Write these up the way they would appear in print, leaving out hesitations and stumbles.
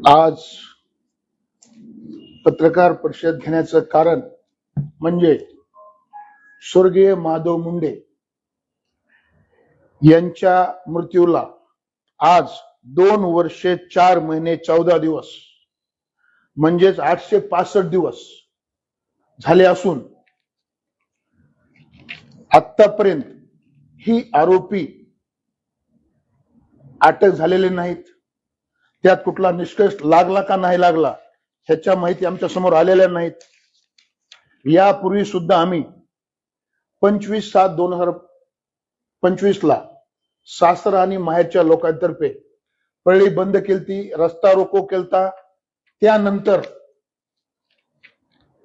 आज पत्रकार परिषद घेण्याचं कारण म्हणजे स्वर्गीय माधव मुंडे यांच्या मृत्यूला आज 2 वर्षे 4 महिने 14 दिवस म्हणजेच 865 दिवस झाले असून आतापर्यंत ही आरोपी अटक झालेले नाहीत. त्यात कुठला निष्कर्ष लागला का नाही लागला ह्याच्या माहिती आमच्या समोर आलेल्या नाहीत. यापूर्वी सुद्धा आम्ही 25/7/2025 ला सासर आणि माहेरच्या लोकांतर्फे पळी बंद केलती, रस्ता रोको केलता. त्यानंतर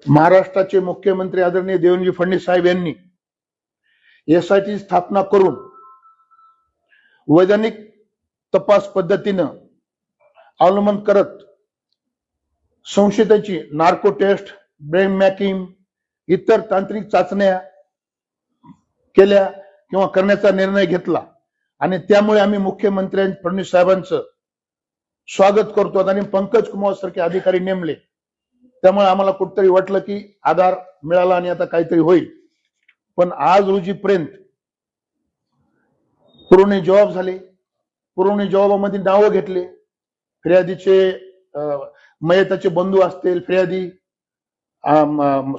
महाराष्ट्राचे मुख्यमंत्री आदरणीय देवेंद्र फडणवीस साहेब यांनी एसआयटी स्थापना करून वैधानिक तपास पद्धतीनं अवलंबन करत संशयिताची नार्को टेस्ट, ब्रेन मॅपिंग, इतर तांत्रिक चाचण्या केल्या किंवा करण्याचा निर्णय घेतला. आणि त्यामुळे आम्ही मुख्यमंत्री फडणवीस साहेबांचं स्वागत करतो आणि पंकज कुमार सारखे अधिकारी नेमले. त्यामुळे आम्हाला कुठतरी वाटलं की आधार मिळाला आणि आता काहीतरी होईल. पण आज रोजीपर्यंत पुरवणी जबाब झाले, पुरवणी जबाबामध्ये नावं घेतले. फिर्यादीचे मयताचे बंधू असतील, फिर्यादी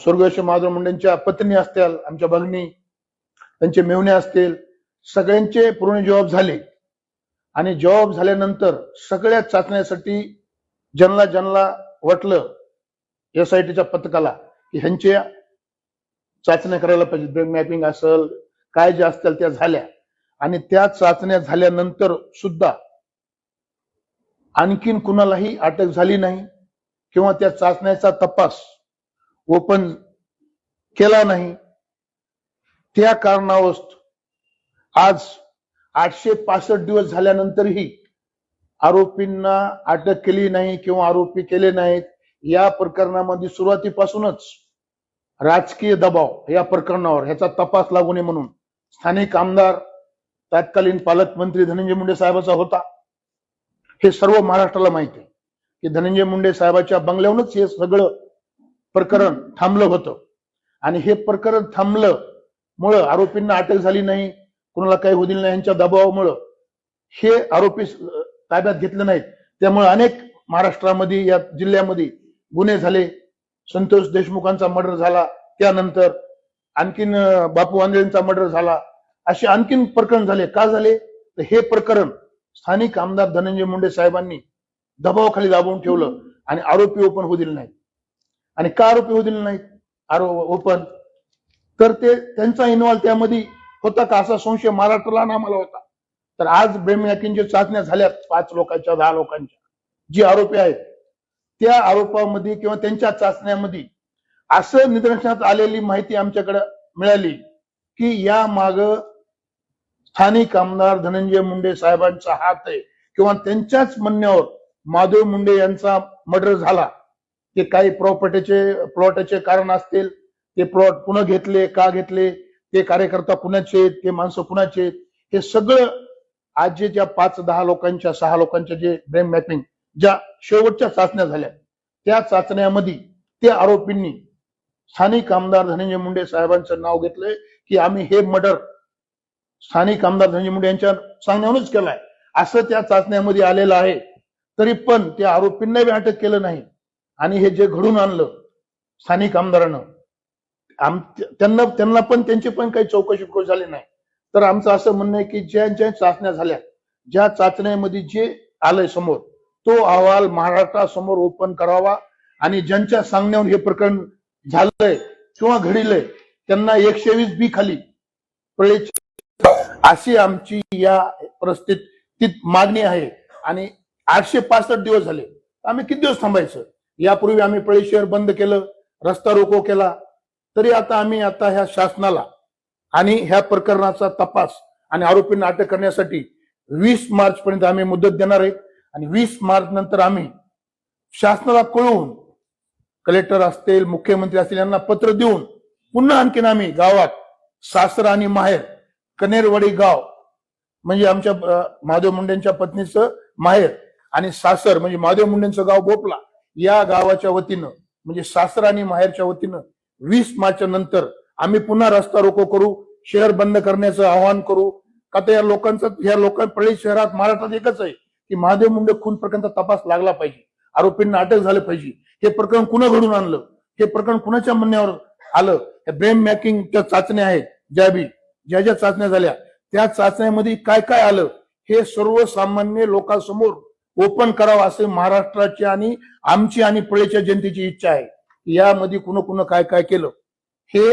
स्वर्गीय माधव मुंडेंच्या पत्नी असतील, आमच्या भगिनी, त्यांचे मेव्हणे असतील, सगळ्यांचे पुरवणी जबाब झाले. आणि जबाब झाल्यानंतर सगळ्या चाचण्यासाठी ज्यांना वाटलं एसआयटीच्या पथकाला की ह्यांच्या चाचण्या करायला पाहिजे, ब्रेन मॅपिंग असेल, काय जे असतील त्या झाल्या. आणि त्या चाचण्या झाल्यानंतर सुद्धा आणखीन कुणालाही अटक झाली नाही किंवा त्या चाचण्याचा तपास ओपन केला नाही. त्या कारणावरून आज 865 दिवस झाल्यानंतरही आरोपींना अटक केली नाही किंवा आरोपी केले नाहीत. या प्रकरणामध्ये सुरुवातीपासूनच राजकीय दबाव या प्रकरणावर ह्याचा तपास लागू नये म्हणून स्थानिक आमदार, तत्कालीन पालकमंत्री धनंजय मुंडे साहेबांचा होता. हे सर्व महाराष्ट्राला माहिती आहे की धनंजय मुंडे साहेबांच्या बंगल्यावरूनच हे सगळं प्रकरण थांबलं होतं. आणि हे प्रकरण थांबल्यामुळं आरोपींना अटक झाली नाही, कुणाला काही होऊ दिलं नाही, यांच्या दबावामुळं हे आरोपी ताब्यात घेतले नाहीत. त्यामुळे अनेक महाराष्ट्रामध्ये या जिल्ह्यामध्ये गुन्हे झाले. संतोष देशमुखांचा मर्डर झाला, त्यानंतर आणखीन बापू आंधळेंचा मर्डर झाला, असे आणखीन प्रकरण झाले. का झाले तर हे प्रकरण स्थानिक आमदार धनंजय मुंडे साहेबांनी दबावाखाली दाबून ठेवलं आणि आरोपी ओपन होऊ दिले नाहीत. आणि का आरोपी होऊ दिले नाहीत ओपन, तर ते त्यांचा इन्व्हॉल्व त्यामध्ये होता का असा संशय महाराष्ट्राला आणि आम्हाला होता. तर आज ब्रेन मॅपिंगच्या चाचण्या झाल्यात 5 लोकांच्या, 10 लोकांच्या, जी आरोपी आहेत त्या आरोपामध्ये किंवा त्यांच्या चाचण्यामध्ये असं निदर्शनात आलेली माहिती आमच्याकडे मिळाली की या माग स्थानिक आमदार धनंजय मुंडे साहेबांचा हात आहे किंवा त्यांच्याच म्हणण्यावर माधव मुंडे यांचा मर्डर झाला. ते काही प्लॉटचे कारण असतील, ते प्लॉट पुन्हा घेतले, का घेतले, ते कार्यकर्ता कुणाचे, ते माणसं कुणाचे, हे सगळं आज जे ज्या 5-10 लोकांच्या, 6 लोकांच्या जे ब्रेन मॅपिंग ज्या शेवटच्या चाचण्या झाल्या त्या चाचण्यामध्ये त्या आरोपींनी स्थानिक आमदार धनंजय मुंडे साहेबांचं नाव घेतलंय की आम्ही हे मर्डर स्थानिक आमदार धनंजय मुंडे यांच्या सांगण्यावरूनच केलाय असं त्या चाचण्यामध्ये आलेलं आहे. तरी पण त्या आरोपींना बी अटक केलं नाही. आणि हे जे घडून आणलं स्थानिक आमदारानं, त्यांना पण त्यांची पण काही चौकशी झाली नाही. तर आमचं असं म्हणणं आहे की ज्या चाचण्या झाल्या, ज्या चाचण्यामध्ये जे आलंय समोर, तो अहवाल महाराष्ट्रासमोर ओपन करावा. आणि ज्यांच्या सांगण्यावर हे प्रकरण झालंय किंवा घडलंय त्यांना 120 खाली पळेची अशी आमची या परिस्थितीत मागणी आहे. आणि 865 दिवस झाले, आम्ही किती दिवस थांबायचं? यापूर्वी आम्ही पळी शहर बंद केलं, रस्ता रोको केला. तरी आम्ही ह्या शासनाला आणि ह्या प्रकरणाचा तपास आणि आरोपींना अटक करण्यासाठी 20 मार्च पर्यंत आम्ही मुदत देणार आहे. आणि 20 मार्च नंतर आम्ही शासनाला कळवून कलेक्टर असतील, मुख्यमंत्री असतील यांना पत्र देऊन पुन्हा आणखीन आम्ही गावात सासर आणि माहेर, कनेरवाडी गाव म्हणजे आमच्या माधव मुंडेंच्या पत्नीचं माहेर आणि सासर म्हणजे महादेव मुंडेंचं गाव बोपला, या गावाच्या वतीनं म्हणजे सासर आणि माहेरच्या वतीनं 20 मार्च नंतर आम्ही पुन्हा रस्ता रोको करू, शहर बंद करण्याचं आवाहन करू. का तर या पळी शहरात महाराष्ट्रात एकच आहे की महादेव मुंडे खून प्रकरणाचा तपास लागला पाहिजे, आरोपींना अटक झालं पाहिजे. हे प्रकरण कुणा घडून आणलं, हे प्रकरण कुणाच्या म्हणण्यावर आलं? ब्रेन मॅकिंगच्या चाचण्या आहेत, ज्या चाचण्या झाल्या त्या चाचण्यामध्ये काय काय आलं हे सर्वसामान्य लोकांसमोर ओपन करावं असे महाराष्ट्राची आणि आमची आणि पळेच्या जनतेची इच्छा आहे. यामध्ये कुणा काय काय केलं हे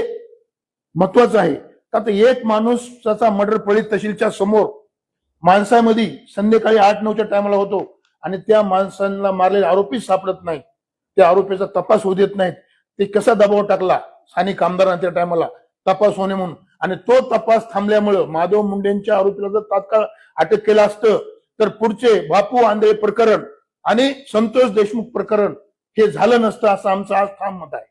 महत्वाचं आहे. का तर एक माणूस त्याचा मर्डर पळी तहसीलच्या समोर माणसामध्ये संध्याकाळी 8-9च्या टायमाला होतो आणि त्या माणसांना मारलेले आरोपी सापडत नाहीत, त्या आरोपीचा तपास होऊ देत नाहीत. ते कसा दबाव टाकला स्थानिक आमदारांना त्या टायमाला तपास होणे म्हणून, आणि तो तपास थांबल्यामुळं महादेव मुंडेंच्या आरोपीला जर तात्काळ अटक केलं असतं तर पुढचे बापू आंधळे प्रकरण आणि संतोष देशमुख प्रकरण हे झालं नसतं असं आमचं आज ठाम मत आहे.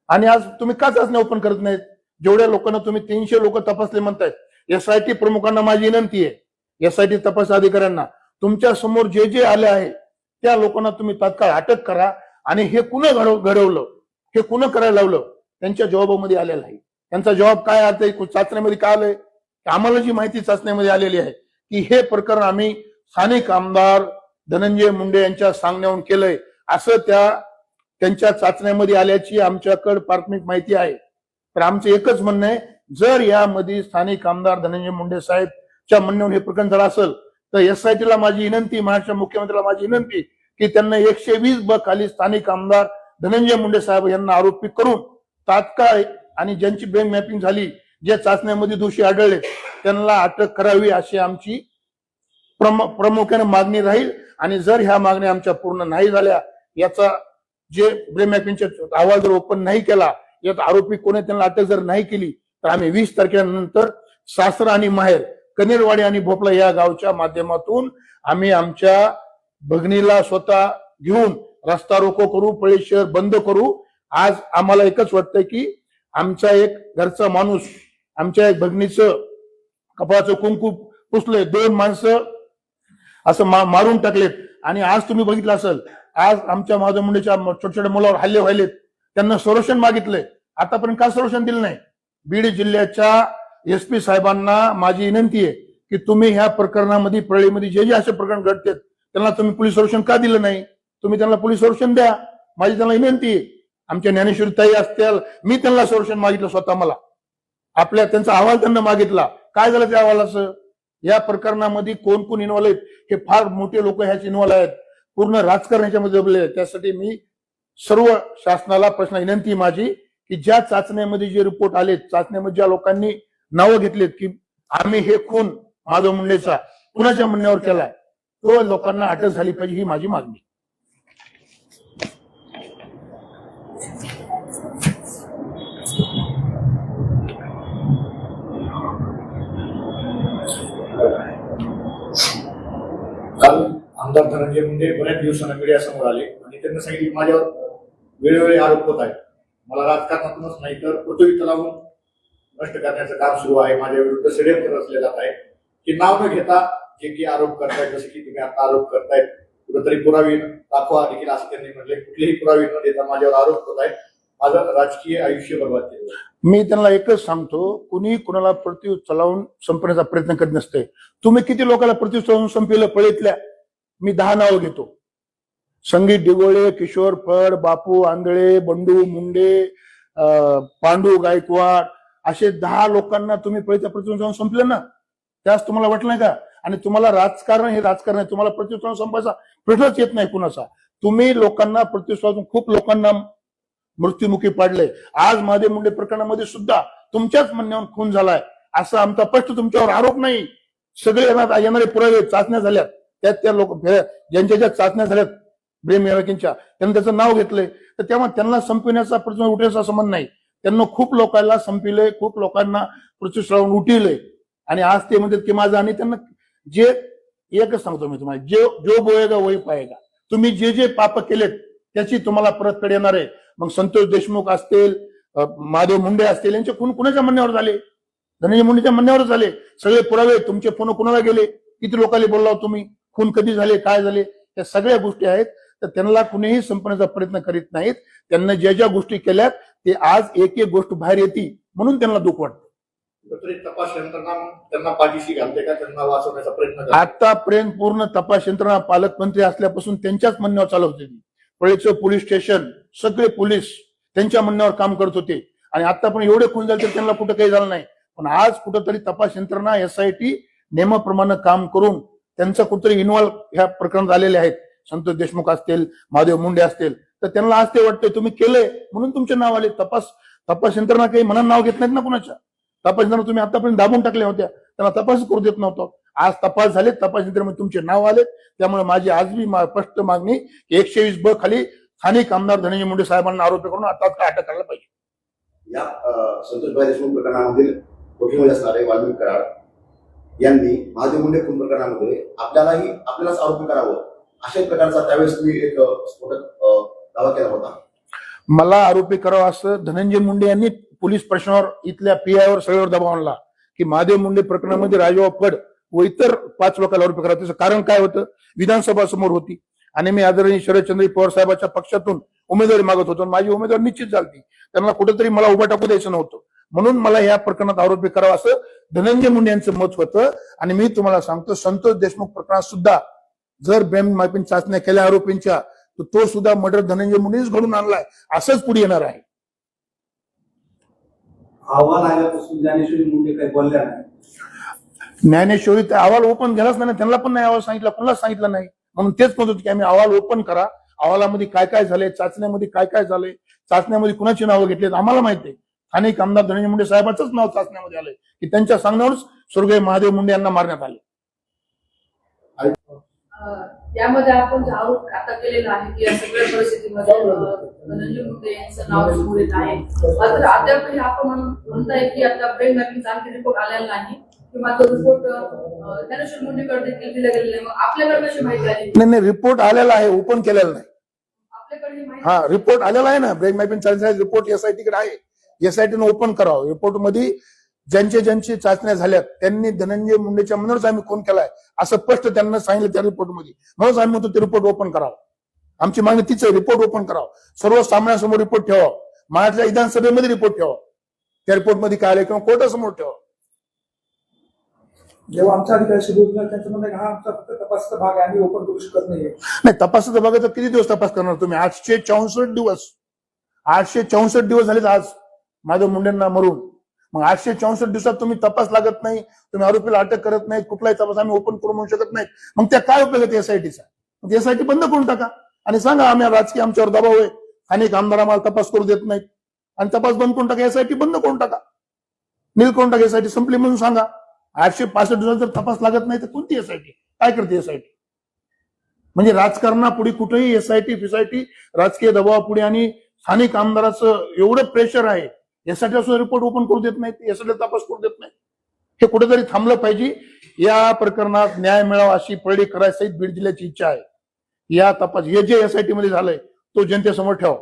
आणि आज तुम्ही का चाचण्या ओपन करत नाहीत? जेवढ्या लोकांना तुम्ही 300 लोक तपासले म्हणतायत, SIT प्रमुखांना माझी विनंती आहे, SIT तपास अधिकाऱ्यांना तुमच्या समोर जे जे आले आहे त्या लोकांना तुम्ही तात्काळ अटक करा. आणि हे कुणा घडवलं, हे कुणा करायला लावलं, त्यांच्या जबाबामध्ये आलेला आहे. त्यांचा जबाब काय आहे चाचण्यामध्ये काय आलंय? आम्हाला जी माहिती चाचण्यामध्ये आलेली आहे की हे प्रकरण आम्ही स्थानिक आमदार धनंजय मुंडे यांच्या सांगण्यावरून केलंय असं त्यांच्या चाचण्यामध्ये आल्याची आमच्याकडे प्राथमिक माहिती आहे. तर आमचं एकच म्हणणं आहे, जर यामध्ये स्थानिक आमदार धनंजय मुंडे साहेबच्या म्हणण्यावरून हे प्रकरण झालं असेल तर SITला माझी विनंती, महाराष्ट्र मुख्यमंत्र्याला माझी विनंती की त्यांना 120 खाली स्थानिक आमदार धनंजय मुंडे साहेब यांना आरोपी करून तात्काळ आणि ज्यांची ब्रेन मॅपिंग झाली, जे चाचण्यामध्ये दोषी आढळले त्यांना अटक करावी अशी आमची प्रामुख्याने मागणी राहील. आणि जर ह्या मागण्या आमच्या पूर्ण नाही झाल्या, याचा जे ब्रेन मॅपिंगचा अहवाल जर ओपन नाही केला, यात आरोपी कोणी त्यांना अटक जर नाही केली तर आम्ही 20 तारखेनंतर सासर आणि माहेर, कनेरवाडी आणि भोपळा या गावच्या माध्यमातून आम्ही आमच्या भगिनीला स्वतः घेऊन रस्ता रोको करू, पळी शहर बंद करू. आज आम्हाला एकच वाटतंय की आमचा एक घरचा माणूस, आमच्या एक भगिनीचं कपाळाचं कुंकू पुसलंय, 2 माणसं असं मारून टाकलेत. आणि आज तुम्ही बघितलं असेल, आज आमच्या महादेव मुंडेच्या छोट्या छोट्या मुलावर हल्ले व्हायलेत, त्यांना संरक्षण मागितलंय, आतापर्यंत का संरक्षण दिलं नाही? बीड जिल्ह्याच्या SP साहेबांना माझी विनंती आहे की तुम्ही ह्या प्रकरणामध्ये, पळीमध्ये जे असे प्रकरण घडतात त्यांना तुम्ही पोलीस संरक्षण का दिलं नाही? तुम्ही त्यांना पोलीस संरक्षण द्या, माझी त्यांना विनंती आहे. आमच्या ज्ञानेश्वरी ताई असतील, मी त्यांना संरक्षण मागितलं स्वतः, मला त्यांचा अहवाल त्यांना मागितला. काय झालं त्या अहवालाचं? या प्रकरणामध्ये कोण कोण इन्व्हॉल्व आहेत हे फार मोठे लोक ह्याच इन्व्हॉल्व आहेत, पूर्ण राजकारणाच्या मध्ये जमले. त्यासाठी मी सर्व शासनाला प्रश्न विनंती माझी की ज्या चाचण्यामध्ये जे रिपोर्ट आले, चाचण्यामध्ये ज्या लोकांनी नावं घेतलीत की आम्ही हे खून महादेव मुंडेचा कुणाच्या म्हणण्यावर केलाय, तो लोकांना अटक झाली पाहिजे, ही माझी मागणी. काल आमदार धनंजय मुंडे बऱ्याच दिवसांना मीडियासमोर आले आणि त्यांनी सांगितले की माझ्यावर वेळोवेळी आरोप होत आहेत, मला राजकारणातूनच नाही तर पृथ्वी तलावून नष्ट करण्याचं काम सुरू आहे, माझ्या विरुद्ध षडयंत्र रचले जात आहे. की नाव न घेता जे की आरोप करतायत, जसे की तुम्ही आता आरोप करतायत, कुठेतरी पुरावे दाखवा देखील असं त्यांनी म्हटले. कुठलेही पुरावे न देता माझ्यावर आरोप होत आहेत, माझं राजकीय आयुष्य बर्बाद केलं. मी त्यांना एकच सांगतो, कुणी कुणाला पृथ्वी चलावून संपण्याचा प्रयत्न करत नसते. तुम्ही किती लोकांना पृथ्वी चलावून संपवलं पळीतल्या? मी 10 नावं घेतो. संगीत डिगोळे, किशोर फड, बापू आंधळे, बंडू मुंडे, पांडू गायकवाड, असे 10 लोकांना तुम्ही पळीच्या पृथ्वी चलावून संपले ना. त्यास तुम्हाला वाटलं नाही का? आणि तुम्हाला राजकारण हे राजकारण आहे, तुम्हाला पृथ्वी चलावून संपायचा प्रश्नच येत नाही कुणाचा. तुम्ही लोकांना पृथ्वी चलावून खूप लोकांना मृत्युमुखी पाडले. आज महादेव मुंडे प्रकरणामध्ये सुद्धा तुमच्याच म्हणण्यावर खून झालाय असं आमचा स्पष्ट तुमच्यावर आरोप नाही. सगळे येणारे पुरावे, चाचण्या झाल्यात, त्या लोक ज्यांच्या ज्या चाचण्या झाल्यात ब्रेन मॅपिंगच्या, त्यांनी त्याचं नाव घेतलंय. तर तेव्हा त्यांना संपविण्याचा प्रश्न उठण्याचा संबंध नाही. त्यांना खूप लोकांना संपविलंय, खूप लोकांना पृथ्वी चलावून उठवलंय. आणि आज ते म्हणतात की माझं, आणि त्यांना जे एकच सांगतो मी तुम्हाला, जो बोएगा वही पाएगा. तुम्ही जे जे पाप केलेत त्याची तुम्हाला परतफेड येणार आहे. मग संतोष देशमुख असतील, महादेव मुंडे असतील, यांचे खून कुणाच्या म्हणण्यावर झाले? धनंजय मुंडेच्या म्हणण्यावर झाले. सगळे पुरावे, तुमचे फोन कुणाला गेले, किती लोकांनी बोलला तुम्ही, खून कधी झाले, काय झाले, या सगळ्या गोष्टी आहेत. तर त्यांना कुणीही संपण्याचा प्रयत्न करीत नाहीत. त्यांना ज्या ज्या गोष्टी केल्यात ते आज एक एक गोष्ट बाहेर येते म्हणून त्यांना दुःख वाटतं. तरी तपास यंत्रणा त्यांना पाठीशी घालते का, त्यांना वाचवण्याचा प्रयत्न करते? आतापर्यंत पूर्ण तपास यंत्रणा पालकमंत्री असल्यापासून त्यांच्याच म्हणण्यावर चालवत होती. पळेचं पोलीस स्टेशन सगळे पोलीस त्यांच्या म्हणण्यावर काम करत होते आणि आता पण एवढे खून झाले तर त्यांना कुठं काही झालं नाही. पण आज कुठंतरी तपास यंत्रणा SIT नियमाप्रमाणे काम करून त्यांचा कुठेतरी इन्व्हॉल्व ह्या प्रकरणात आलेले आहेत. संतोष देशमुख असतील, महादेव मुंडे असतील, तर त्यांना आज ते वाटतंय तुम्ही केलंय म्हणून तुमचे नाव आले. तपास यंत्रणा काही म्हणून नाव घेत नाहीत ना कुणाच्या. तपास यंत्रणा तुम्ही आतापर्यंत दाबून टाकल्या होत्या, त्यांना तपास करू देत नव्हतं. आज तपास झाले, तपास यंत्रणेमध्ये तुमचे नाव आले. त्यामुळे माझी आज बी स्पष्ट मागणी 120B खाली स्थानिक आमदार धनंजय मुंडे साहेबांना आरोपी करून आता अटक करायला पाहिजे. या संतोषभाई देशमुख प्रकरणामधील वकील असणारे वाल्मिक कराड यांनी महादेव मुंडे खून प्रकरणामध्ये आपल्यालाच आरोपी करावं अशा प्रकारचा त्यावेळेस तुम्ही एक स्फोटक दावा केला होता. मला आरोपी करावं असं धनंजय मुंडे यांनी पोलीस प्रश्नावर इथल्या PIवर सगळ्यावर दबाव आणला की महादेव मुंडे प्रकरणामध्ये राजू फड व इतर 5 लोकांना आरोपी करावं. त्याचं कारण काय होतं, विधानसभा समोर होती आणि मी आदरणीय शरदचंद्र पवार साहेबांच्या पक्षातून उमेदवारी मागत होतो. माझी उमेदवारी निश्चित झाली. त्यांना कुठेतरी मला उभा टाकू द्यायचं नव्हतं म्हणून मला या प्रकरणात आरोपी करावं असं धनंजय मुंडे यांचं मत होतं. आणि मी तुम्हाला सांगतो, संतोष देशमुख प्रकरणात सुद्धा जर ब्रेन चाचण्या केल्या आरोपींच्या तर तो सुद्धा मर्डर धनंजय मुंडेच घडून आणलाय असंच पुढे येणार आहे. अहवाल आल्यापासून ज्ञानेश्वरी मुंडे काही बोलल्या नाही. ज्ञानेश्वरी ते अहवाल ओपन केलाच नाही, त्यांना पण नाही अहवाल सांगितला, कोणाला सांगितलं नाही. म्हणून तेच म्हणत होते की आम्ही अहवाल ओपन करा, अहवालामध्ये काय काय झालंय, चाचण्यामध्ये काय काय झालंय, चाचण्यामध्ये कुणाची नावं घेतलीत आम्हाला माहिती आहे. स्थानिक आमदार धनंजय मुंडे साहेबांचंच नाव चाचण्यामध्ये आलंय की त्यांच्या सांगण्यावरच स्वर्गीय महादेव मुंडे यांना मारण्यात आले. यामध्ये आपण जो आरोप आता केलेला आहे की या सगळ्या परिस्थितीमध्ये धनंजय मुंडे यांचं नाव समोर येत आहे. मात्र अद्यापही आपण म्हणताय की आता ब्रेन मॅपिंगचा आणखी रिपोर्ट आलेला नाही किंवा तो रिपोर्ट ज्ञानेश्वर मुंडेकडे देखील दिला गेलेला आहे. मग आपल्याकडे कशी माहिती आली? नाही, रिपोर्ट आलेला आहे, ओपन केलेला नाही. आपल्याकडे ही माहिती हा, रिपोर्ट आलेला आहे ना, ब्रेन मॅपिंग चाचणी रिपोर्ट SIT कडे आहे. SIT ओपन करावं. रिपोर्ट मध्ये ज्यांची चाचण्या झाल्यात त्यांनी धनंजय मुंडेच्या म्हणूनच आम्ही खून केलाय असं स्पष्ट त्यांना सांगितलं त्या रिपोर्टमध्ये. म्हणून आम्ही म्हणतो ते रिपोर्ट ओपन करावं. आमची मागणी तीच आहे, रिपोर्ट ओपन करावं. सर्व सामन्यासमोर रिपोर्ट ठेवा, महाराष्ट्र विधानसभेमध्ये रिपोर्ट ठेवा, त्या रिपोर्टमध्ये काय आलं किंवा कोर्टासमोर ठेवा. जेव्हा आमचा अधिकारी सुरू होता त्यांचं म्हणणं हा आमचा फक्त तपासाचा भाग आहे, आम्ही ओपन करू शकत नाहीये. नाही, तपासाचा बघा तर किती दिवस तपास करणार तुम्ही? 864 दिवस. 864 दिवस झालेत आज माधव मुंडेंना मरून. मग 864 दिवसात तुम्ही तपास लागत नाही, तुम्ही आरोपीला अटक करत नाही, कुठलाही तपास आम्ही ओपन करू म्हणू शकत नाही. मग त्या काय उपयोग आहे SITचा? SIT बंद करून टाका आणि सांगा आम्ही राजकीय आमच्यावर दबाव आहे, अनेक आमदार आम्हाला तपास करू देत नाहीत आणि तपास बंद करून टाका. SIT बंद करून टाका, नील करून टाका. SIT संपली म्हणून सांगा. 865 दिवसात जर तपास लागत नाही तर कोणती SIT काय करते? SIT म्हणजे राजकारणापुढे कुठेही SIT FISIT राजकीय दबावापुढे आणि स्थानिक आमदाराचं एवढं प्रेशर आहे, यासाठी असं रिपोर्ट ओपन करू देत नाहीत, यासाठी तपास करू देत नाही. हे कुठेतरी थांबलं पाहिजे. या प्रकरणात न्याय मिळावा अशी परळी करायसहित बीड जिल्ह्याची इच्छा आहे. या तपास हे जे SIT मध्ये झालंय तो जनतेसमोर ठेवा.